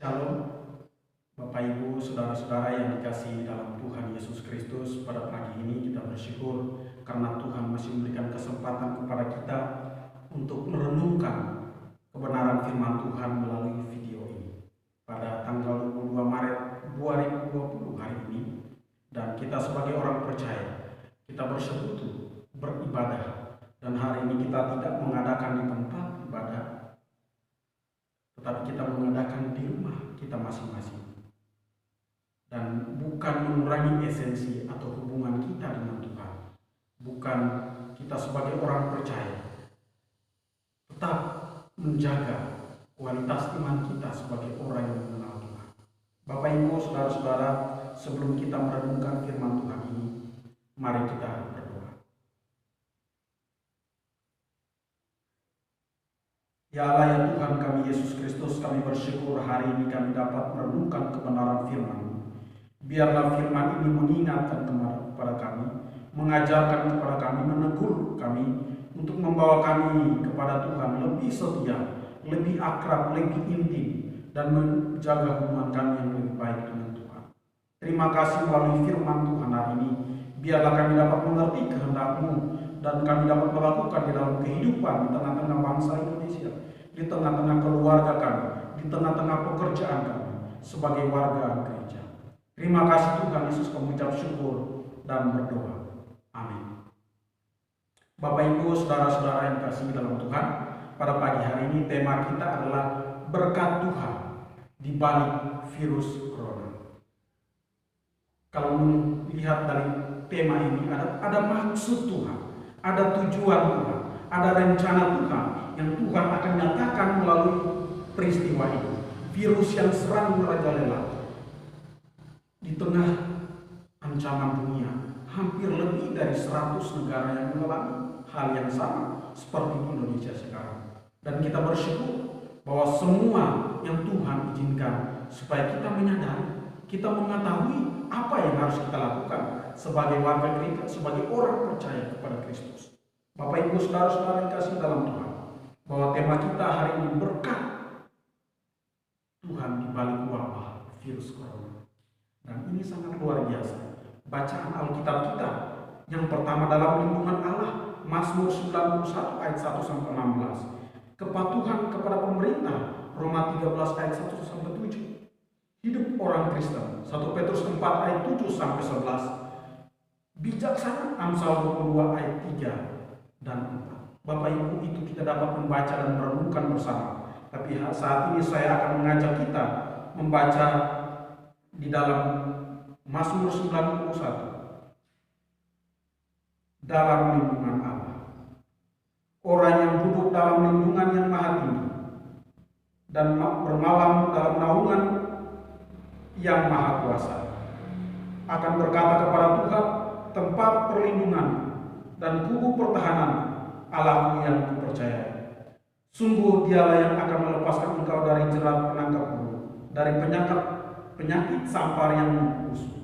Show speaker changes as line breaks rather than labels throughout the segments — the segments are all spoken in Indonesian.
Shalom, Bapak Ibu, saudara-saudara yang dikasihi dalam Tuhan Yesus Kristus. Pada pagi ini kita bersyukur karena Tuhan masih memberikan kesempatan kepada kita untuk merenungkan kebenaran firman Tuhan melalui video ini. Pada tanggal 22 Maret 2020 hari ini, dan kita sebagai orang percaya, kita bersekutu, beribadah, dan hari ini kita tidak mengadakan di tempat ibadah, tetapi kita mengadakan di rumah kita masing-masing. Dan bukan mengurangi esensi atau hubungan kita dengan Tuhan. Bukan kita sebagai orang percaya tetap menjaga kualitas iman kita sebagai orang yang mengenal Tuhan. Bapak Ibu, saudara-saudara, sebelum kita merenungkan firman Tuhan ini, mari kita berdoa. Ya Allah, ya Tuhan kami Yesus Kristus, kami bersyukur hari ini kami dapat merenungkan kebenaran firman-Mu. Biarlah firman ini mengingatkan kepada kami, mengajarkan kepada kami, menegur kami untuk membawa kami kepada Tuhan lebih setia, lebih akrab, lebih intim, dan menjaga hubungan kami yang lebih baik dengan Tuhan. Terima kasih melalui firman Tuhan hari ini. Biarlah kami dapat mengerti kehendak-Mu dan kami dapat melakukan di dalam kehidupan di tengah-tengah bangsa Indonesia, di tengah-tengah keluarga kami, di tengah-tengah pekerjaan kami sebagai warga gereja. Terima kasih Tuhan Yesus, kami ucap syukur dan berdoa. Amin. Bapak Ibu, saudara-saudara yang kasih dalam Tuhan, pada pagi hari ini tema kita adalah berkat Tuhan di balik virus corona. Kalau melihat dari tema ini ada maksud Tuhan, ada tujuan Tuhan, ada rencana Tuhan yang Tuhan akan nyatakan melalui peristiwa ini. Virus yang serang merajalela di tengah ancaman dunia, hampir lebih dari 100 negara yang mengalami hal yang sama seperti di Indonesia sekarang. Dan kita bersyukur bahwa semua yang Tuhan izinkan supaya kita menyadari, kita mengetahui apa yang harus kita lakukan sebagai warga gereja, sebagai orang percaya kepada Kristus. Bapak Ibu, saudara-saudara yang kasih dalam Tuhan, bahwa tema kita hari ini berkat Tuhan di balik wabah virus corona. Dan ini sangat luar biasa. Bacaan Alkitab kita yang pertama dalam lindungan Allah, Mazmur 91 ayat 1-16. Kepatuhan kepada pemerintah, Roma 13 ayat 1-7. Hidup orang Kristen, 1 Petrus 4 ayat 7-11. Bijaksana, Amsal 22 ayat 3 dan 4. Bapak Ibu, itu kita dapat membaca dan merenungkan bersama. Tapi saat ini saya akan mengajak kita membaca di dalam Mazmur 91, dalam lindungan Allah. Orang yang duduk dalam lindungan yang maha tinggi dan bermalam dalam naungan yang maha kuasa akan berkata kepada Tuhan, tempat perlindungan dan kubu pertahanan, Allahku yang kupercayai. Sungguh dialah yang akan melepaskan engkau dari jerat penangkap burung, dari penyakit sampar yang membusuk.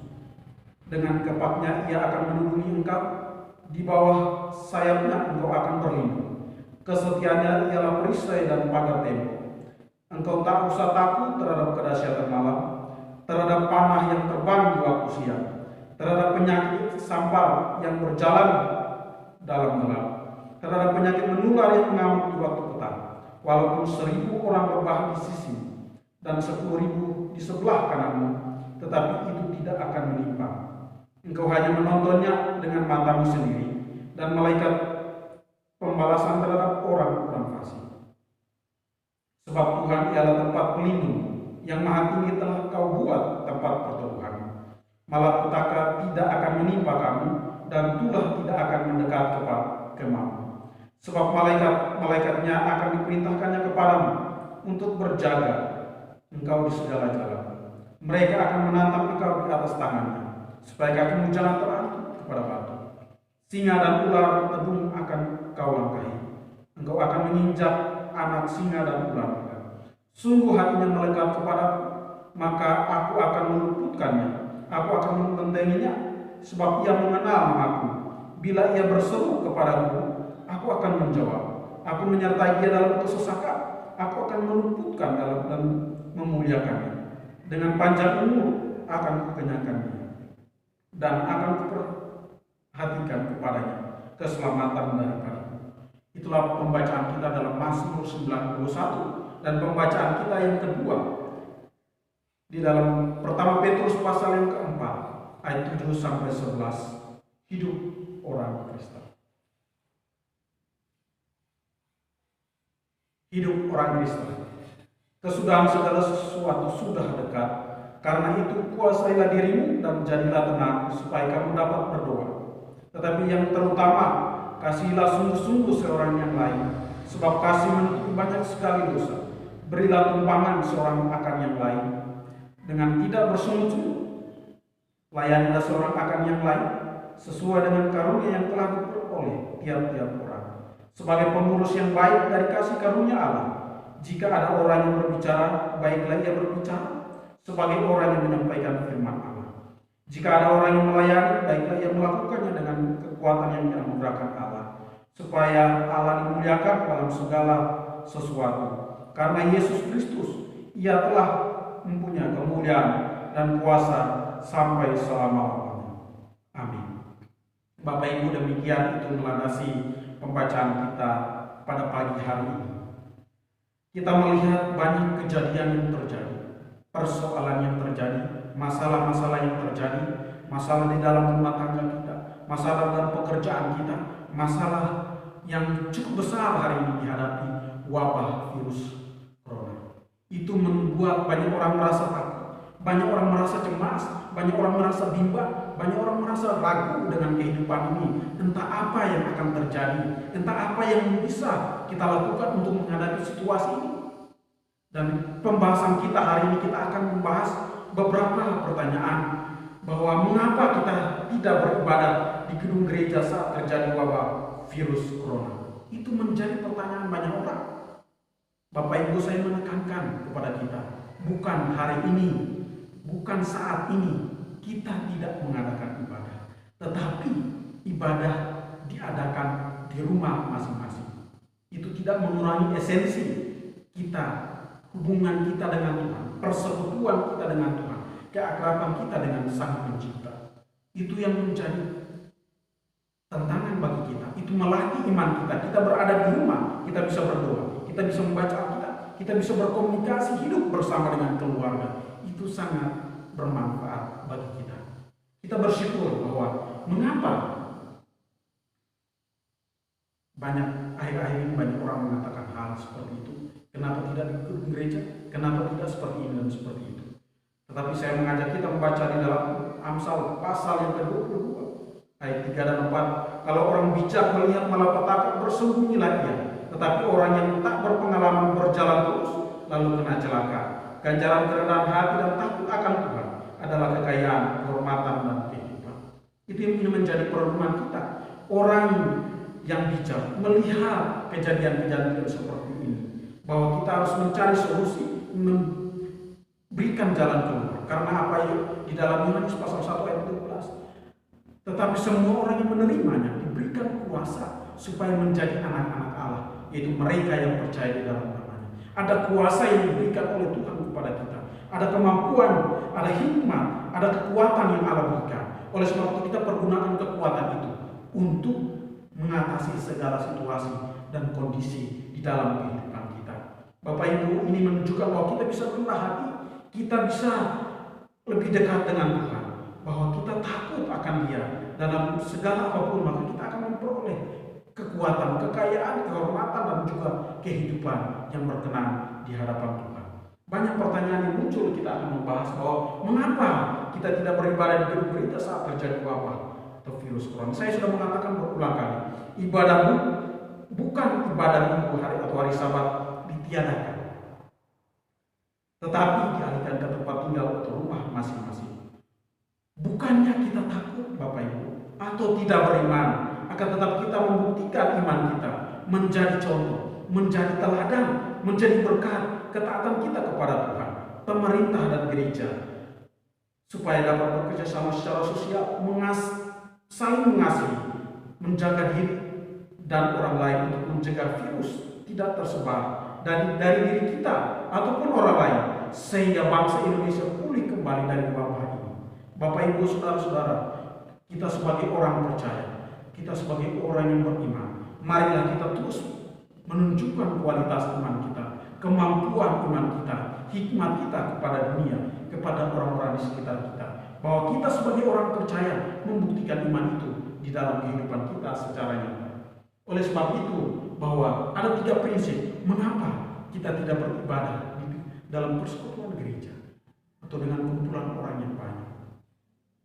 Dengan kepaknya ia akan melindungi engkau, di bawah sayapnya engkau akan berlindung. Kesetiaannya ialah perisai dan pagar tembok. Engkau tak usah takut terhadap kedahsyatan malam, terhadap panah yang terbang di waktu siang, terhadap penyakit sampar yang berjalan dalam gelap, terhadap penyakit menular yang mengamuk di waktu petang. Walaupun 1000 orang rebah di sisi dan 10.000 di sebelah kananmu, tetapi itu tidak akan menimpa. Engkau hanya menontonnya dengan matamu sendiri, dan malaikat pembalasan terhadap orang-orang fasik. Sebab Tuhan ialah tempat pelindung, yang maha tinggi telah kau buat tempat perteduhan. Malapetaka tidak akan menimpa kamu, dan tulah tidak akan mendekat kemamu. Sebab malaikat-malaikatnya akan diperintahkannya kepadamu untuk berjaga engkau di segala jalan. Mereka akan menantang engkau di atas tangannya, supaya kakimu jangan terantuk kepada batu. Singa dan ular tedung akan kau langkahi. Engkau akan menginjak anak singa dan ular. Sungguh hatinya melekat kepadaku, maka aku akan meluputkannya. Aku akan membentenginya, sebab ia mengenal namaku. Bila ia berseru kepadaku, aku akan menjawab. Aku menyertai dia dalam kesesakan. Aku akan meluputkan dan memuliakannya. Dengan panjang umur akan kukenyangkan dia, dan akan kuperhatikan kepadanya keselamatan daripada. Itulah pembacaan kita dalam Mazmur 91, dan pembacaan kita yang kedua di dalam pertama Petrus pasal yang keempat ayat 7 sampai 11, hidup orang Kristen. Hidup orang Kristen. Kesudahan segala sesuatu sudah dekat. Karena itu kuasailah dirimu dan jadilah tenang supaya kamu dapat berdoa. Tetapi yang terutama, kasihilah sungguh-sungguh seorang yang lain, sebab kasih menutupi banyak sekali dosa. Berilah tumpangan seorang akan yang lain dengan tidak bersungut-sungut. Layanilah seorang akan yang lain sesuai dengan karunia yang telah diperoleh tiap-tiap orang, sebagai pengurus yang baik dari kasih karunia Allah. Jika ada orang yang berbicara, baiklah ia berbicara sebagai orang yang menyampaikan firman Allah. Jika ada orang yang melayani, baiklah ia melakukannya dengan kekuatan yang dianugerahkan Allah, supaya Allah dimuliakan dalam segala sesuatu. Karena Yesus Kristus, ia telah mempunyai kemuliaan dan kuasa sampai selama-lamanya. Amin. Bapak Ibu, demikian itu melandasi pembacaan kita pada pagi hari ini. Kita melihat banyak kejadian yang terjadi, persoalan yang terjadi, masalah-masalah yang terjadi, masalah di dalam rumah tangga kita, masalah dalam pekerjaan kita, masalah yang cukup besar hari ini dihadapi, wabah virus corona. Itu membuat banyak orang merasa takut, banyak orang merasa cemas, banyak orang merasa bimbang, banyak orang merasa ragu dengan kehidupan ini. Entah apa yang akan terjadi, entah apa yang bisa kita lakukan untuk menghadapi situasi ini. Dan pembahasan kita hari ini, kita akan membahas beberapa pertanyaan bahwa mengapa kita tidak beribadah di gedung gereja saat terjadi wabah virus corona. Itu menjadi pertanyaan banyak orang. Bapak Ibu, saya menekankan kepada kita, bukan hari ini, bukan saat ini kita tidak mengadakan ibadah, tetapi ibadah diadakan di rumah masing-masing. Itu tidak mengurangi esensi kita, hubungan kita dengan Tuhan, persekutuan kita dengan Tuhan, keakraban kita dengan Sang Pencipta. Itu yang menjadi tantangan bagi kita. Itu melatih iman kita. Kita berada di rumah, kita bisa berdoa, kita bisa membaca Alkitab, kita bisa berkomunikasi, hidup bersama dengan keluarga. Itu sangat bermanfaat bagi kita. Kita bersyukur bahwa mengapa banyak akhir-akhir ini banyak orang mengatakan hal seperti itu. Kenapa tidak di gedung gereja? Kenapa tidak seperti ini dan seperti itu? Tetapi saya mengajak kita membaca di dalam Amsal pasal yang ke-22 ayat 3 dan 4. Kalau orang bijak melihat malapetaka, bersembunyilah ia. Tetapi orang yang tak berpengalaman berjalan terus, lalu kena celaka. Ganjaran kerendahan hati dan takut akan Tuhan adalah kekayaan, kehormatan, dan kehidupan. Itu yang menjadi perenungan kita. Orang yang bijak melihat kejadian-kejadian seperti ini, bahwa kita harus mencari solusi, memberikan jalan keluar. Karena apa ya? Di dalam Yohanes pasal 1 ayat 12. Tetapi semua orang yang menerimanya diberikan kuasa supaya menjadi anak-anak Allah, yaitu mereka yang percaya di dalam namanya. Ada kuasa yang diberikan oleh Tuhan kepada kita. Ada kemampuan, ada hikmat, ada kekuatan yang Allah berikan. Oleh sebab itu kita pergunakan kekuatan itu untuk mengatasi segala situasi dan kondisi di dalam kehidupan kita. Bapak Ibu, ini menunjukkan bahwa kita bisa rendah hati, kita bisa lebih dekat dengan Tuhan, bahwa kita takut akan Dia dalam segala apapun, maka kita akan memperoleh kekuatan, kekayaan, kehormatan, dan juga kehidupan yang berkenan di hadapan Tuhan. Banyak pertanyaan yang muncul, kita akan membahas bahwa mengapa kita tidak beribadah di gedung gereja saat terjadi wabah atau virus corona. Saya sudah mengatakan berulang kali, ibadahmu bukan ibadah minggu hari atau hari Sabat ditiadakan, tetapi dialihkan ke tempat tinggal atau rumah masing-masing. Bukannya kita takut, Bapak Ibu, atau tidak beriman, akan tetapi kita membuktikan iman kita, menjadi contoh, menjadi teladan, menjadi berkat ketaatan kita kepada Tuhan, pemerintah dan gereja, supaya dapat bekerja sama secara sosial, saling mengasihi, menjaga diri dan orang lain untuk mencegah virus tidak tersebar dari diri kita ataupun orang lain. sehingga bangsa Indonesia pulih kembali dari wabah ini. Bapak Ibu Saudara-saudara, kita sebagai orang percaya, kita sebagai orang yang beriman, marilah kita terus menunjukkan kualitas iman kita, kemampuan iman kita, hikmat kita kepada dunia, kepada orang-orang di sekitar kita. Bahwa kita sebagai orang percaya membuktikan iman itu di dalam kehidupan kita secara nyata. Oleh sebab itu, bahwa ada 3 prinsip mengapa kita tidak beribadah di dalam persekutuan gereja atau dengan kumpulan orang yang banyak.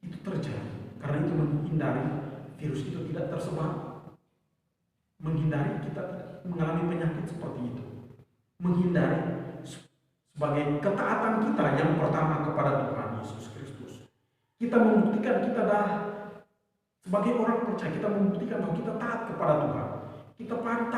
Itu terjadi karena itu menghindari virus itu tidak tersebar, menghindari kita tidak mengalami penyakit seperti itu, menghindari sebagai ketaatan kita yang pertama kepada Tuhan Yesus Kristus. Kita membuktikan kita dah sebagai orang percaya, kita membuktikan bahwa kita taat kepada Tuhan. Kita